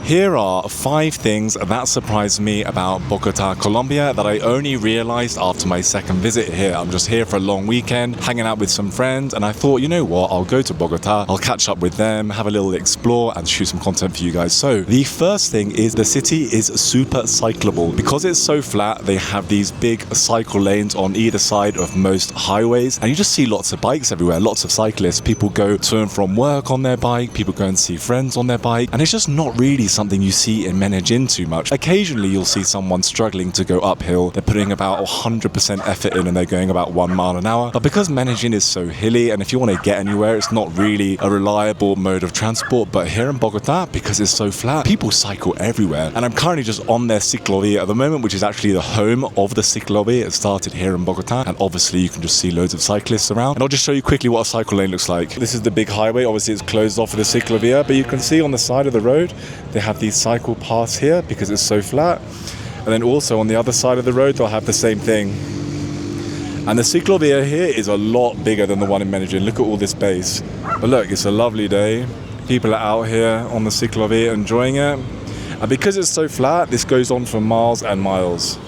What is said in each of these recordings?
Here are 5 things that surprised me about Bogota, Colombia that I only realized after my second visit here. I'm just here for a long weekend, hanging out with some friends, and I thought, you know what, I'll go to Bogota, I'll catch up with them, have a little explore and shoot some content for you guys. So the first thing is the city is super cyclable. Because it's so flat, they have these big cycle lanes on either side of most highways, and you just see lots of bikes everywhere, lots of cyclists. People go to and from work on their bike, people go and see friends on their bike, and it's just not really something you see in Medellín too much. Occasionally you'll see someone struggling to go uphill. They're putting about 100% effort in and they're going about 1 mile an hour. But because Medellín is so hilly, and if you want to get anywhere, it's not really a reliable mode of transport. But here in Bogota, because it's so flat, people cycle everywhere. And I'm currently just on their Cyclable at the moment, which is actually the home of the Cyclable. It started here in Bogota, and obviously you can just see loads of cyclists around. And I'll just show you quickly what a cycle lane looks like. This is the big highway. Obviously it's closed off for the Cyclable, but you can see on the side of the road they have these cycle paths here because it's so flat. And then also on the other side of the road they'll have the same thing. And the Cyclovia here is a lot bigger than the one in Medellín. Look at all this space. But look, it's a lovely day. People are out here on the Cyclovia enjoying it. And because it's so flat, this goes on for miles and miles.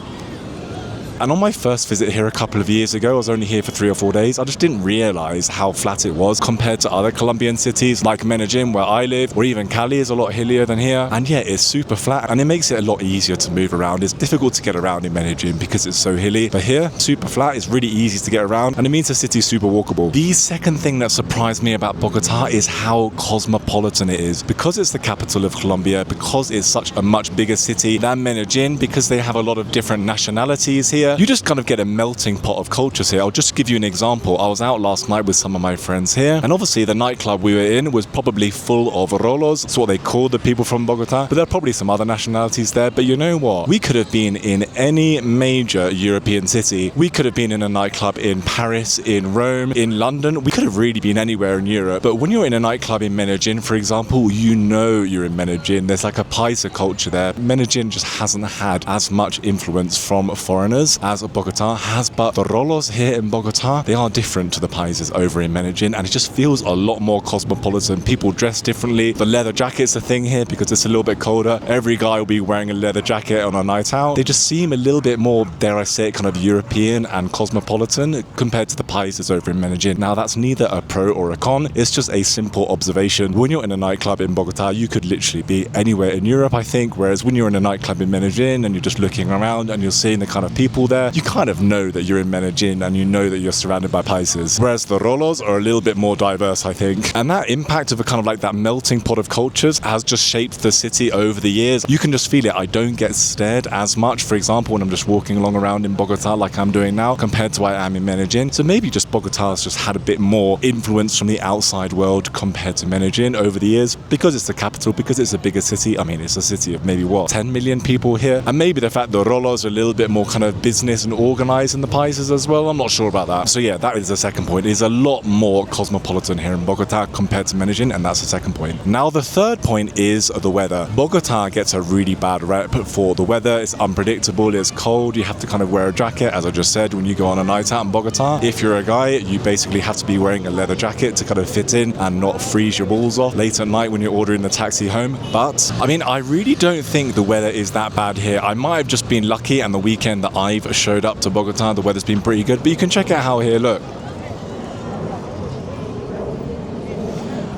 And on my first visit here a couple of years ago, I was only here for 3 or 4 days, I just didn't realize how flat it was compared to other Colombian cities like Medellín, where I live, or even Cali is a lot hillier than here. And yeah, it's super flat and it makes it a lot easier to move around. It's difficult to get around in Medellín because it's so hilly, but here, super flat, it's really easy to get around and it means the city's super walkable. The second thing that surprised me about Bogota is how cosmopolitan it is. Because it's the capital of Colombia, because it's such a much bigger city than Medellín, because they have a lot of different nationalities here, you just kind of get a melting pot of cultures here. I'll just give you an example. I was out last night with some of my friends here, and obviously the nightclub we were in was probably full of rolos. That's what they call the people from Bogota, but there are probably some other nationalities there. But you know what? We could have been in any major European city. We could have been in a nightclub in Paris, in Rome, in London. We could have really been anywhere in Europe. But when you're in a nightclub in Medellín, for example, you know you're in Medellín. There's like a paisa culture there. Medellín just hasn't had as much influence from foreigners as Bogota has, but the rolos here in Bogota, they are different to the paisas over in Medellín, and it just feels a lot more cosmopolitan. People dress differently. The leather jacket's a thing here because it's a little bit colder. Every guy will be wearing a leather jacket on a night out. They just seem a little bit more, dare I say it, kind of European and cosmopolitan compared to the paisas over in Medellín. Now that's neither a pro or a con, it's just a simple observation. When you're in a nightclub in Bogota, you could literally be anywhere in Europe, I think, whereas when you're in a nightclub in Medellín and you're just looking around and you're seeing the kind of people there, you kind of know that you're in Medellín and you know that you're surrounded by paisas. Whereas the rolos are a little bit more diverse, I think. And that impact of a kind of like that melting pot of cultures has just shaped the city over the years. You can just feel it. I don't get stared as much, for example, when I'm just walking along around in Bogota like I'm doing now compared to what I am in Medellín. So maybe just Bogota's just had a bit more influence from the outside world compared to Medellín over the years because it's the capital, because it's a bigger city. I mean, it's a city of maybe 10 million people here, and maybe the fact the rolos are a little bit more kind of business and organized in the paisas as well. I'm not sure about that. So yeah, that is the second point. It is a lot more cosmopolitan here in Bogota compared to Medellín, and that's the second point. Now the third point is the weather. Bogota gets a really bad rep for the weather. It's unpredictable, it's cold, you have to kind of wear a jacket, as I just said, when you go on a night out in Bogota. If you're a guy, you basically have to be wearing a leather jacket to kind of fit in and not freeze your balls off late at night when you're ordering the taxi home. But I mean, I really don't think the weather is that bad here. I might have just been lucky, and the weekend that I've showed up to Bogota, the weather's been pretty good, but you can check out how here, look.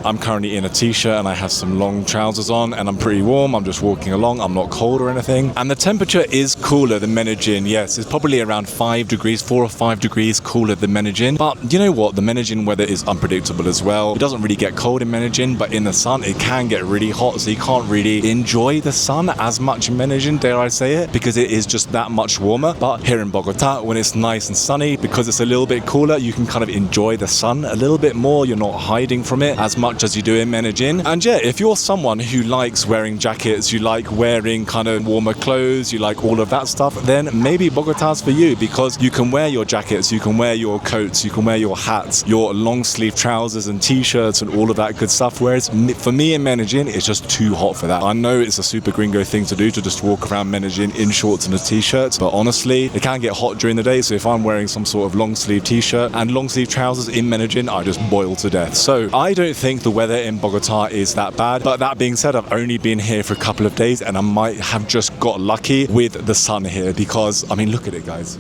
I'm currently in a t-shirt and I have some long trousers on and I'm pretty warm. I'm just walking along. I'm not cold or anything. And the temperature is cooler than Medellín. Yes, it's probably around 5 degrees, 4 or 5 degrees cooler than Medellín. But you know what? The Medellín weather is unpredictable as well. It doesn't really get cold in Medellín, but in the sun, it can get really hot. So you can't really enjoy the sun as much in Medellín, dare I say it, because it is just that much warmer. But here in Bogota, when it's nice and sunny, because it's a little bit cooler, you can kind of enjoy the sun a little bit more. You're not hiding from it as much as you do in Medellín. And yeah, if you're someone who likes wearing jackets, you like wearing kind of warmer clothes, you like all of that stuff, then maybe Bogota's for you, because you can wear your jackets, you can wear your coats, you can wear your hats, your long sleeve trousers and t-shirts and all of that good stuff. Whereas for me in Medellín, it's just too hot for that. I know it's a super gringo thing to do, to just walk around Medellín in shorts and a t-shirt, but honestly, it can get hot during the day. So if I'm wearing some sort of long sleeve t-shirt and long sleeve trousers in Medellín, I just boil to death. So I don't think think the weather in Bogota is that bad. But that being said, I've only been here for a couple of days and I might have just got lucky with the sun here because, I mean, look at it, guys.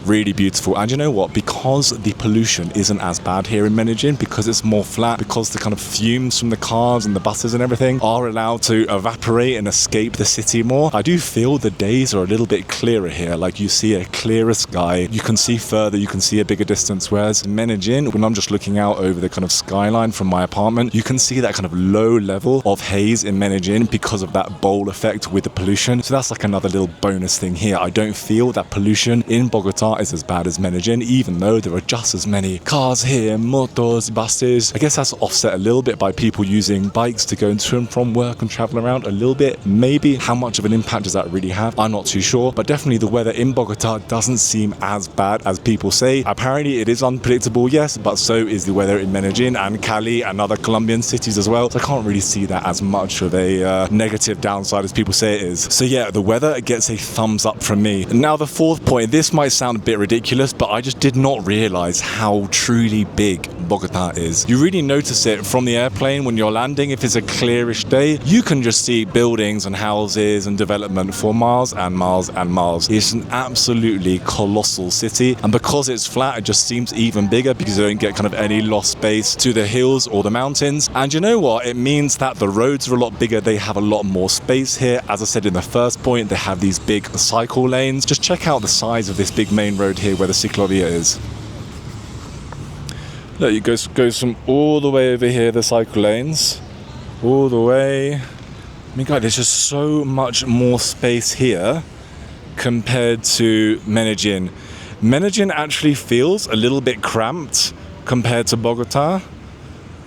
Really beautiful. And you know what, because the pollution isn't as bad here in Medellín, because it's more flat, because the kind of fumes from the cars and the buses and everything are allowed to evaporate and escape the city more, I do feel the days are a little bit clearer here. Like, you see a clearer sky, you can see further, you can see a bigger distance, whereas in Medellín, when I'm just looking out over the kind of skyline from my apartment, you can see that kind of low level of haze in Medellín because of that bowl effect with the pollution. So that's like another little bonus thing here. I don't feel that pollution in Bogota is as bad as Medellín, even though there are just as many cars here, motos, buses. I guess that's offset a little bit by people using bikes to go to and from work and travel around a little bit. Maybe. How much of an impact does that really have? I'm not too sure, but definitely the weather in Bogota doesn't seem as bad as people say. Apparently it is unpredictable, yes, but so is the weather in Medellín and Cali and other Colombian cities as well. So I can't really see that as much of a negative downside as people say it is. So yeah, the weather gets a thumbs up from me. Now the fourth point, this might sound a bit ridiculous, but I just did not realize how truly big Bogota is. You really notice it from the airplane when you're landing. If it's a clearish day, you can just see buildings and houses and development for miles and miles and miles. It's an absolutely colossal city, and because it's flat, it just seems even bigger because you don't get kind of any lost space to the hills or the mountains. And you know what? It means that the roads are a lot bigger. They have a lot more space here. As I said in the first point, they have these big cycle lanes. Just check out the size of this big main road here where the Cyclable is. Look, it goes from all the way over here, the cycle lanes, all the way. I mean, guys, there's just so much more space here compared to Medellín. Medellín actually feels a little bit cramped compared to Bogota,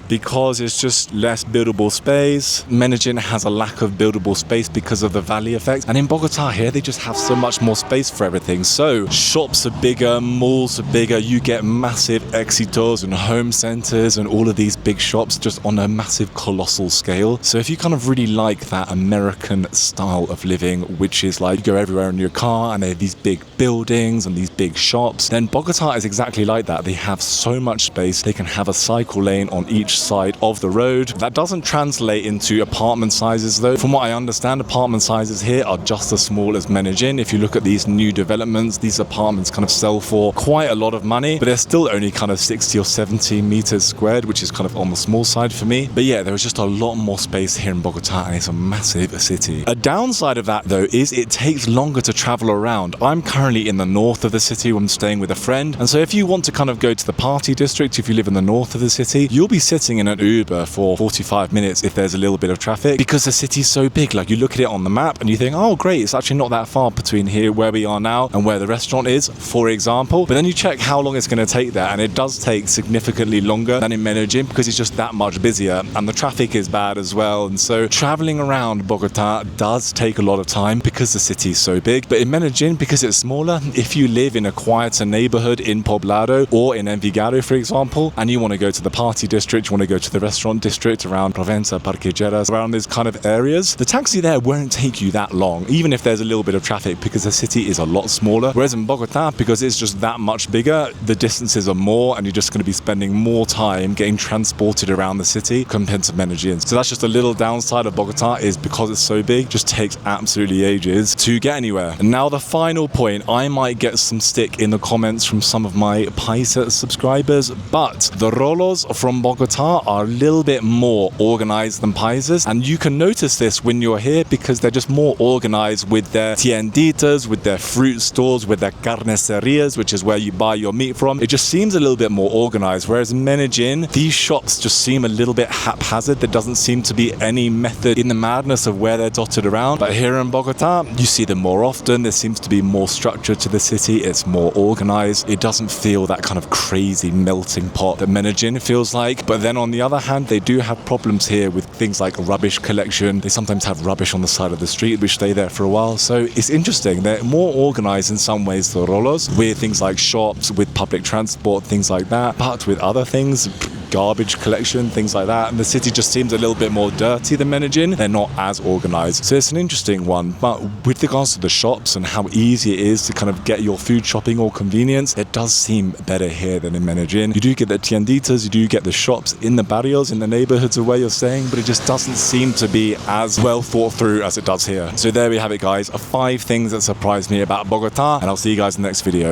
because it's just less buildable space. Medellín has a lack of buildable space because of the valley effect. And in Bogota here, they just have so much more space for everything. So shops are bigger, malls are bigger, you get massive Éxitos and home centers and all of these big shops just on a massive colossal scale. So if you kind of really like that American style of living, which is like you go everywhere in your car and they have these big buildings and these big shops, then Bogota is exactly like that. They have so much space. They can have a cycle lane on each side of the road. That doesn't translate into apartment sizes though. From what I understand, apartment sizes here are just as small as Medellín. If you look at these new developments, these apartments kind of sell for quite a lot of money, but they're still only kind of 60 or 70 meters squared, which is kind of on the small side for me. But yeah, there's just a lot more space here in Bogota, and it's a massive city. A downside of that though is it takes longer to travel around. I'm currently in the north of the city when I'm staying with a friend, and so if you want to kind of go to the party district, if you live in the north of the city, you'll be sitting in an Uber for 45 minutes if there's a little bit of traffic, because the city's so big. Like, you look at it on the map and you think, oh great, it's actually not that far between here where we are now and where the restaurant is, for example. But then you check how long it's going to take there, and it does take significantly longer than in Medellín because it's just that much busier and the traffic is bad as well. And so traveling around Bogota does take a lot of time because the city is so big. But in Medellín, because it's smaller, if you live in a quieter neighborhood in Poblado or in Envigado, for example, and you want to go to the party district, you want to go to the restaurant district around Provenza, Parquejeras, around those kind of areas, the taxi there won't take you that long, even if there's a little bit of traffic, because the city is a lot smaller. Whereas in Bogota, because it's just that much bigger, the distances are more and you're just going to be spending more time getting transported around the city compared to Medellín. So that's just a little downside of Bogota, is because it's so big, just takes absolutely ages to get anywhere. And now the final point, I might get some stick in the comments from some of my Paisa subscribers, but the Rolos from Bogota are a little bit more organized than Paisas, and you can notice this when you're here because they're just more organized with their tienditas, with their fruit stores, with their carnicerias, which is where you buy your meat from. It just seems a little bit more organized, whereas in Medellín, these shops just seem a little bit haphazard. There doesn't seem to be any method in the madness of where they're dotted around. But here in Bogota, you see them more often. There seems to be more structure to the city. It's more organized. It doesn't feel that kind of crazy melting pot that Medellín feels like. But then on the other hand, they do have problems here with things like rubbish collection. They sometimes have rubbish on the side of the street, which stay there for a while. So it's interesting. They're more organized in some ways, the Rolos, with things like shops, with public transport, things like that. But with other things, garbage collection, things like that. And the city just seems a little bit more dirty than Medellin. They're not as organized. So it's an interesting one. But with regards to the shops and how easy it is to kind of get your food shopping or convenience, it does seem better here than in Medellin. You do get the tienditas, you do get the shops in the barrios, in the neighborhoods of where you're staying, but it just doesn't seem to be as well thought through as it does here. So there we have it, guys. 5 things that surprised me about Bogota, and I'll see you guys in the next video.